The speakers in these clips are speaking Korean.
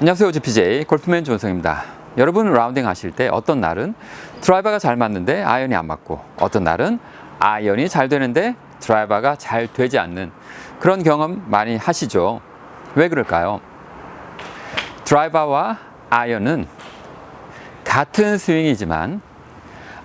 안녕하세요. GPJ 골프맨 존성입니다. 여러분 라운딩 하실 때 어떤 날은 드라이버가 잘 맞는데 아이언이 안 맞고 어떤 날은 아이언이 잘 되는데 드라이버가 잘 되지 않는 그런 경험 많이 하시죠. 왜 그럴까요? 드라이버와 아이언은 같은 스윙이지만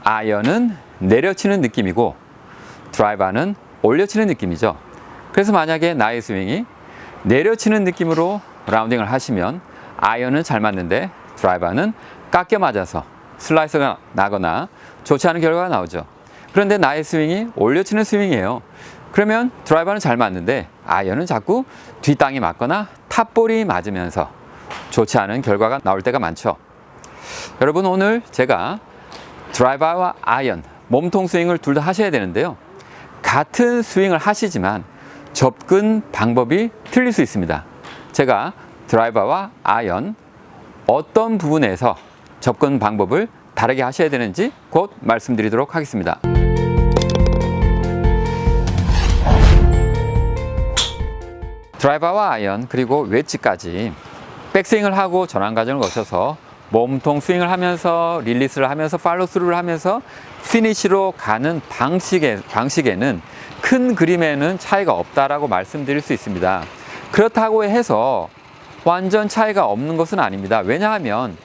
아이언은 내려치는 느낌이고 드라이버는 올려치는 느낌이죠. 그래서 만약에 나의 스윙이 내려치는 느낌으로 라운딩을 하시면 아이언은 잘 맞는데 드라이버는 깎여 맞아서 슬라이스가 나거나 좋지 않은 결과가 나오죠. 그런데 나의 스윙이 올려치는 스윙이에요. 그러면 드라이버는 잘 맞는데 아이언은 자꾸 뒷땅이 맞거나 탑볼이 맞으면서 좋지 않은 결과가 나올 때가 많죠. 여러분 오늘 제가 드라이버와 아이언, 몸통 스윙을 둘 다 하셔야 되는데요. 같은 스윙을 하시지만 접근 방법이 틀릴 수 있습니다. 제가 드라이버와 아이언 어떤 부분에서 접근 방법을 다르게 하셔야 되는지 곧 말씀드리도록 하겠습니다. 드라이버와 아이언 그리고 웨지까지 백스윙을 하고 전환 과정을 거쳐서 몸통 스윙을 하면서 릴리스를 하면서 팔로우스루를 하면서 피니시로 가는 방식에는 큰 그림에는 차이가 없다라고 말씀드릴 수 있습니다. 그렇다고 해서 완전 차이가 없는 것은 아닙니다. 왜냐하면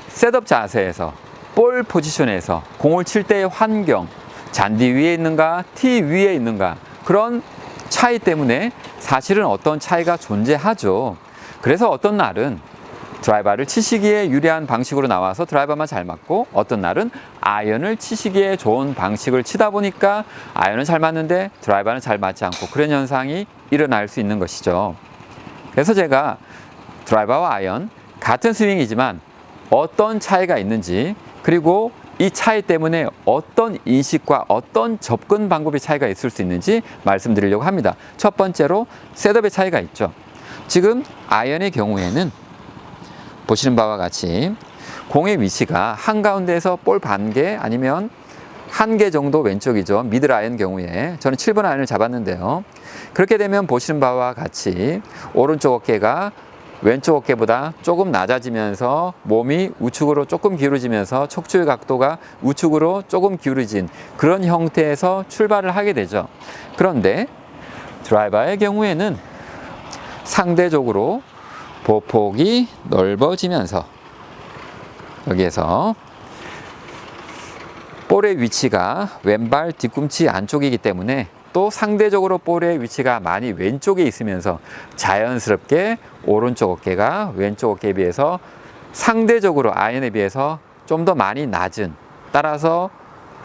셋업 자세에서 볼 포지션에서 공을 칠 때의 환경, 잔디 위에 있는가 티 위에 있는가 그런 차이 때문에 사실은 어떤 차이가 존재하죠. 그래서 어떤 날은 드라이버를 치시기에 유리한 방식으로 나와서 드라이버만 잘 맞고 어떤 날은 아이언을 치시기에 좋은 방식을 치다 보니까 아이언은 잘 맞는데 드라이버는 잘 맞지 않고 그런 현상이 일어날 수 있는 것이죠. 그래서 제가 드라이버와 아이언 같은 스윙이지만 어떤 차이가 있는지 그리고 이 차이 때문에 어떤 인식과 어떤 접근 방법의 차이가 있을 수 있는지 말씀드리려고 합니다. 첫 번째로 셋업의 차이가 있죠. 지금 아이언의 경우에는 보시는 바와 같이 공의 위치가 한가운데에서 볼 반 개 아니면 한 개 정도 왼쪽이죠. 미들 아이언 경우에 저는 7번 아이언을 잡았는데요. 그렇게 되면 보시는 바와 같이 오른쪽 어깨가 왼쪽 어깨보다 조금 낮아지면서 몸이 우측으로 조금 기울어지면서 척추의 각도가 우측으로 조금 기울어진 그런 형태에서 출발을 하게 되죠. 그런데 드라이버의 경우에는 상대적으로 보폭이 넓어지면서 여기에서 볼의 위치가 왼발 뒤꿈치 안쪽이기 때문에 또 상대적으로 볼의 위치가 많이 왼쪽에 있으면서 자연스럽게 오른쪽 어깨가 왼쪽 어깨에 비해서 상대적으로 아이언에 비해서 좀 더 많이 낮은, 따라서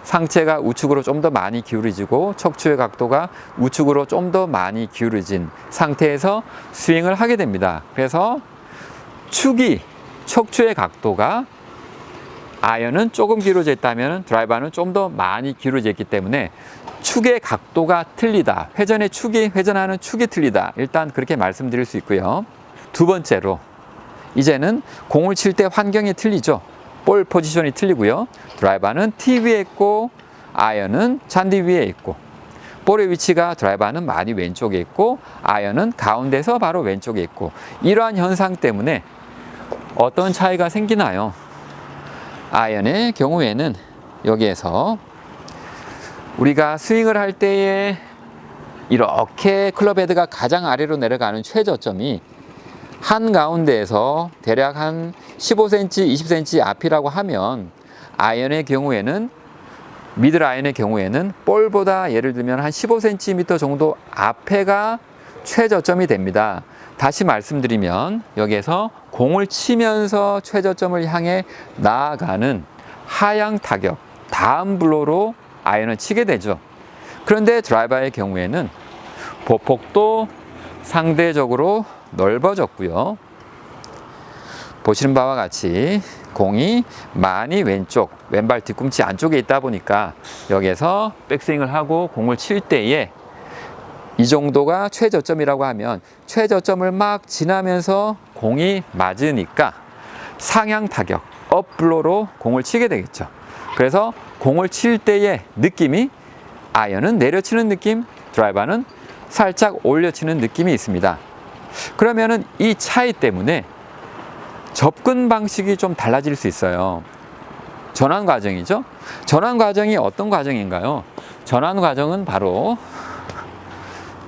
상체가 우측으로 좀 더 많이 기울어지고 척추의 각도가 우측으로 좀 더 많이 기울어진 상태에서 스윙을 하게 됩니다. 그래서 척추의 각도가 아이언은 조금 기울어져 있다면 드라이버는 좀 더 많이 기울어져 있기 때문에 축의 각도가 틀리다. 회전하는 축이 틀리다. 일단 그렇게 말씀드릴 수 있고요. 두 번째로 이제는 공을 칠 때 환경이 틀리죠. 볼 포지션이 틀리고요. 드라이버는 티 위에 있고 아이언은 잔디 위에 있고 볼의 위치가 드라이버는 많이 왼쪽에 있고 아이언은 가운데서 바로 왼쪽에 있고 이러한 현상 때문에 어떤 차이가 생기나요? 아이언의 경우에는 여기에서 우리가 스윙을 할 때에 이렇게 클럽 헤드가 가장 아래로 내려가는 최저점이 한가운데에서 대략 한 15cm, 20cm 앞이라고 하면 아이언의 경우에는 미들 아이언의 경우에는 볼보다 예를 들면 한 15cm 정도 앞에가 최저점이 됩니다. 다시 말씀드리면 여기에서 공을 치면서 최저점을 향해 나아가는 하향 타격, 다운 블로로 아이언을 치게 되죠. 그런데 드라이버의 경우에는 보폭도 상대적으로 넓어졌고요. 보시는 바와 같이 공이 많이 왼발 뒤꿈치 안쪽에 있다 보니까 여기에서 백스윙을 하고 공을 칠 때에 이 정도가 최저점이라고 하면 최저점을 막 지나면서 공이 맞으니까 상향 타격, 업블로로 공을 치게 되겠죠. 그래서 공을 칠 때의 느낌이 아이언은 내려치는 느낌, 드라이버는 살짝 올려치는 느낌이 있습니다. 그러면은 이 차이 때문에 접근 방식이 좀 달라질 수 있어요. 전환 과정이죠. 전환 과정이 어떤 과정인가요? 전환 과정은 바로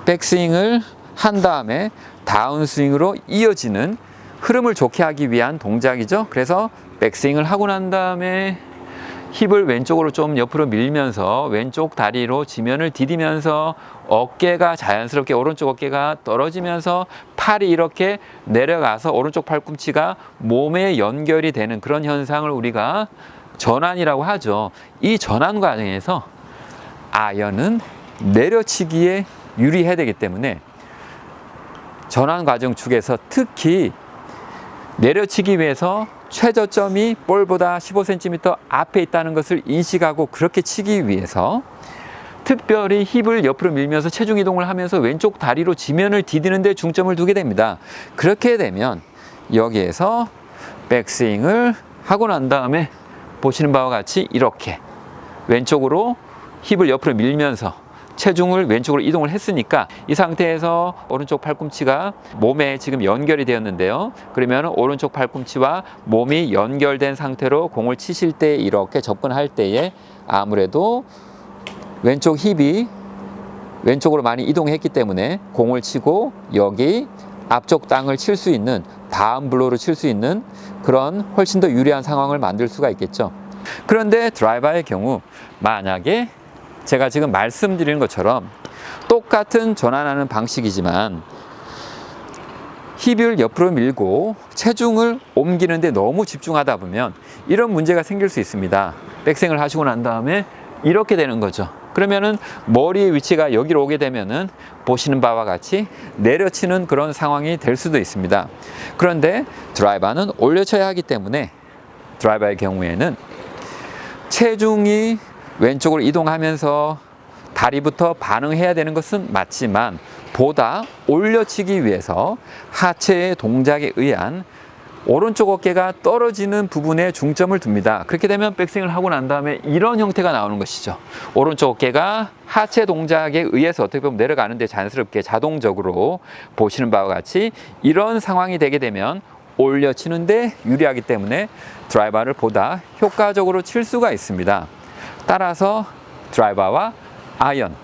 백스윙을 한 다음에 다운스윙으로 이어지는 흐름을 좋게 하기 위한 동작이죠. 그래서 백스윙을 하고 난 다음에 힙을 왼쪽으로 좀 옆으로 밀면서 왼쪽 다리로 지면을 디디면서 어깨가 자연스럽게 오른쪽 어깨가 떨어지면서 팔이 이렇게 내려가서 오른쪽 팔꿈치가 몸에 연결이 되는 그런 현상을 우리가 전환이라고 하죠. 이 전환 과정에서 아이언은 내려치기에 유리해야 되기 때문에 전환 과정 축에서 특히 내려치기 위해서 최저점이 볼보다 15cm 앞에 있다는 것을 인식하고 그렇게 치기 위해서 특별히 힙을 옆으로 밀면서 체중 이동을 하면서 왼쪽 다리로 지면을 디디는 데 중점을 두게 됩니다. 그렇게 되면 여기에서 백스윙을 하고 난 다음에 보시는 바와 같이 이렇게 왼쪽으로 힙을 옆으로 밀면서 체중을 왼쪽으로 이동을 했으니까 이 상태에서 오른쪽 팔꿈치가 몸에 지금 연결이 되었는데요. 그러면 오른쪽 팔꿈치와 몸이 연결된 상태로 공을 치실 때 이렇게 접근할 때에 아무래도 왼쪽 힙이 왼쪽으로 많이 이동했기 때문에 공을 치고 여기 앞쪽 땅을 칠 수 있는 다운 블로우를 칠 수 있는 그런 훨씬 더 유리한 상황을 만들 수가 있겠죠. 그런데 드라이버의 경우 만약에 제가 지금 말씀드리는 것처럼 똑같은 전환하는 방식이지만 힙을 옆으로 밀고 체중을 옮기는데 너무 집중하다 보면 이런 문제가 생길 수 있습니다. 백스윙을 하시고 난 다음에 이렇게 되는 거죠. 그러면은 머리의 위치가 여기로 오게 되면은 보시는 바와 같이 내려치는 그런 상황이 될 수도 있습니다. 그런데 드라이버는 올려쳐야 하기 때문에 드라이버의 경우에는 체중이 왼쪽으로 이동하면서 다리부터 반응해야 되는 것은 맞지만 보다 올려치기 위해서 하체의 동작에 의한 오른쪽 어깨가 떨어지는 부분에 중점을 둡니다. 그렇게 되면 백스윙을 하고 난 다음에 이런 형태가 나오는 것이죠. 오른쪽 어깨가 하체 동작에 의해서 어떻게 보면 내려가는데 자연스럽게 자동적으로 보시는 바와 같이 이런 상황이 되게 되면 올려치는데 유리하기 때문에 드라이버를 보다 효과적으로 칠 수가 있습니다. 따라서 드라이버와 아이언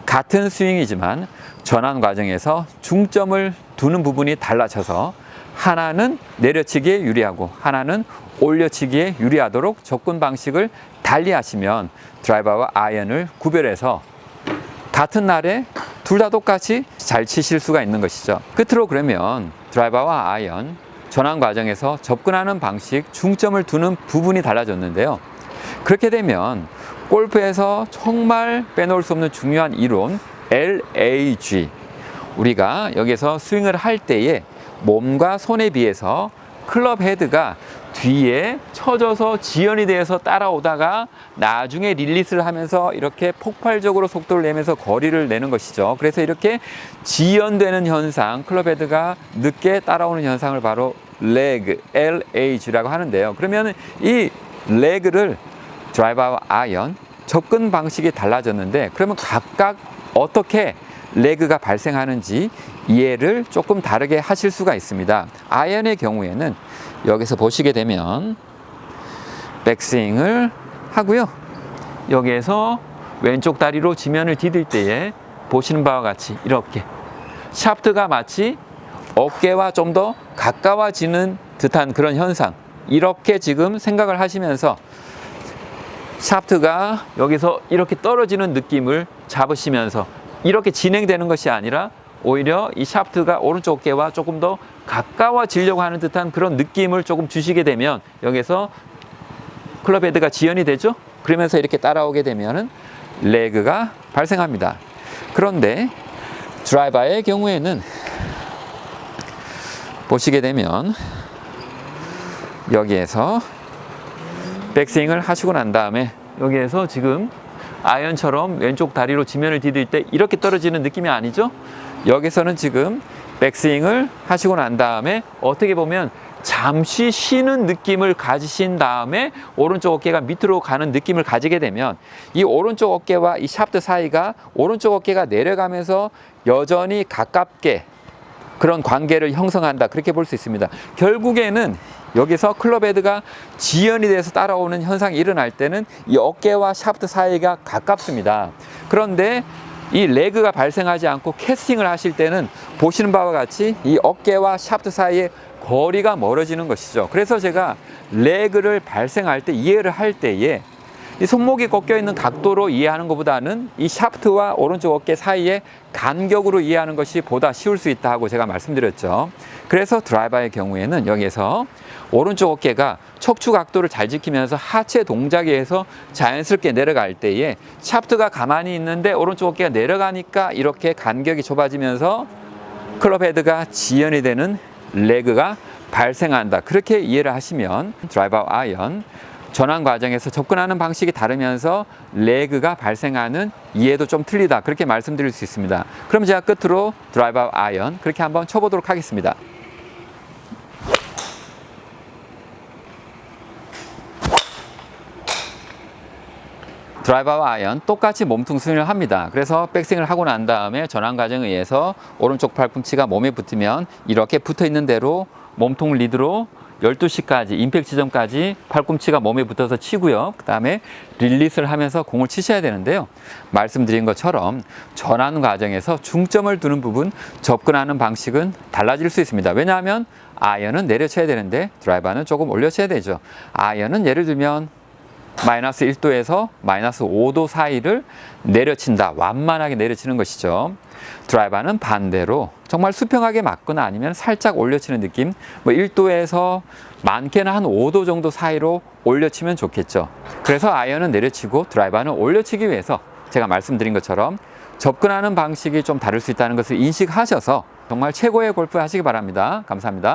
같은 스윙이지만 전환 과정에서 중점을 두는 부분이 달라져서 하나는 내려치기에 유리하고 하나는 올려치기에 유리하도록 접근 방식을 달리 하시면 드라이버와 아이언을 구별해서 같은 날에 둘 다 똑같이 잘 치실 수가 있는 것이죠. 끝으로 그러면 드라이버와 아이언 전환 과정에서 접근하는 방식, 중점을 두는 부분이 달라졌는데요. 그렇게 되면 골프에서 정말 빼놓을 수 없는 중요한 이론 LAG, 우리가 여기서 스윙을 할 때에 몸과 손에 비해서 클럽 헤드가 뒤에 쳐져서 지연이 되어서 따라오다가 나중에 릴리스를 하면서 이렇게 폭발적으로 속도를 내면서 거리를 내는 것이죠. 그래서 이렇게 지연되는 현상, 클럽 헤드가 늦게 따라오는 현상을 바로 leg, LAG라고 하는데요. 그러면 이 leg를 드라이버와 아이언 접근 방식이 달라졌는데 그러면 각각 어떻게 레그가 발생하는지 이해를 조금 다르게 하실 수가 있습니다. 아이언의 경우에는 여기서 보시게 되면 백스윙을 하고요. 여기에서 왼쪽 다리로 지면을 디딜 때에 보시는 바와 같이 이렇게 샤프트가 마치 어깨와 좀 더 가까워지는 듯한 그런 현상, 이렇게 지금 생각을 하시면서 샤프트가 여기서 이렇게 떨어지는 느낌을 잡으시면서 이렇게 진행되는 것이 아니라 오히려 이 샤프트가 오른쪽 어깨와 조금 더 가까워지려고 하는 듯한 그런 느낌을 조금 주시게 되면 여기서 클럽 헤드가 지연이 되죠. 그러면서 이렇게 따라오게 되면은 레그가 발생합니다. 그런데 드라이버의 경우에는 보시게 되면 여기에서 백스윙을 하시고 난 다음에 여기에서 지금 아이언처럼 왼쪽 다리로 지면을 디딜 때 이렇게 떨어지는 느낌이 아니죠? 여기서는 지금 백스윙을 하시고 난 다음에 어떻게 보면 잠시 쉬는 느낌을 가지신 다음에 오른쪽 어깨가 밑으로 가는 느낌을 가지게 되면 이 오른쪽 어깨와 이 샤프트 사이가 오른쪽 어깨가 내려가면서 여전히 가깝게 그런 관계를 형성한다, 그렇게 볼 수 있습니다. 결국에는 여기서 클럽 헤드가 지연이 돼서 따라오는 현상이 일어날 때는 이 어깨와 샤프트 사이가 가깝습니다. 그런데 이 레그가 발생하지 않고 캐스팅을 하실 때는 보시는 바와 같이 이 어깨와 샤프트 사이의 거리가 멀어지는 것이죠. 그래서 제가 레그를 발생할 때 이해를 할 때에 이 손목이 꺾여 있는 각도로 이해하는 것보다는 이 샤프트와 오른쪽 어깨 사이의 간격으로 이해하는 것이 보다 쉬울 수 있다고 제가 말씀드렸죠. 그래서 드라이버의 경우에는 여기에서 오른쪽 어깨가 척추 각도를 잘 지키면서 하체 동작에 의해서 자연스럽게 내려갈 때에 샤프트가 가만히 있는데 오른쪽 어깨가 내려가니까 이렇게 간격이 좁아지면서 클럽 헤드가 지연이 되는 레그가 발생한다. 그렇게 이해를 하시면 드라이버 아이언 전환 과정에서 접근하는 방식이 다르면서 레그가 발생하는 이해도 좀 틀리다. 그렇게 말씀드릴 수 있습니다. 그럼 제가 끝으로 드라이버 아이언 그렇게 한번 쳐보도록 하겠습니다. 드라이버 아이언 똑같이 몸통 스윙을 합니다. 그래서 백스윙을 하고 난 다음에 전환 과정에 의해서 오른쪽 팔꿈치가 몸에 붙으면 이렇게 붙어 있는 대로 몸통 리드로 12시까지 임팩트 지점까지 팔꿈치가 몸에 붙어서 치고요. 그 다음에 릴리스를 하면서 공을 치셔야 되는데요. 말씀드린 것처럼 전환 과정에서 중점을 두는 부분, 접근하는 방식은 달라질 수 있습니다. 왜냐하면 아이언은 내려쳐야 되는데 드라이버는 조금 올려쳐야 되죠. 아이언은 예를 들면 마이너스 1도에서 마이너스 5도 사이를 내려친다. 완만하게 내려치는 것이죠. 드라이버는 반대로 정말 수평하게 맞거나 아니면 살짝 올려치는 느낌, 뭐 1도에서 많게는 한 5도 정도 사이로 올려치면 좋겠죠. 그래서 아이언은 내려치고 드라이버는 올려치기 위해서 제가 말씀드린 것처럼 접근하는 방식이 좀 다를 수 있다는 것을 인식하셔서 정말 최고의 골프 하시기 바랍니다. 감사합니다.